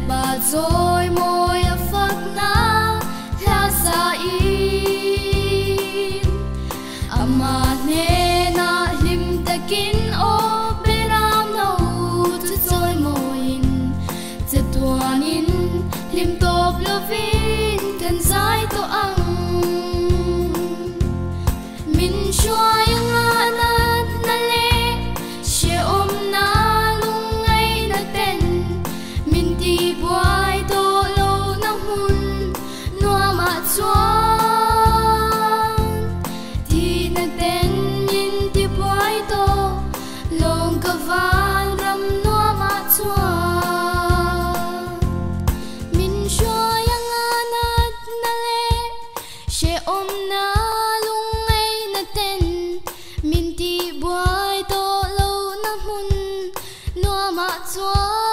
bà rồi môi phật na la sa in ama ne na lim takin o beram no tu rồi moin tu tuanin lim top lovin kan zai to ang min shua yang anat na le she om na lungai na ten min ti buai to lo na hun noa ma chuan ti na ten min ti buai to long ka van ram noa ma chuan min shua yang anat na le she om na lungai na ten min ti buai to lo na hun noa ma chuan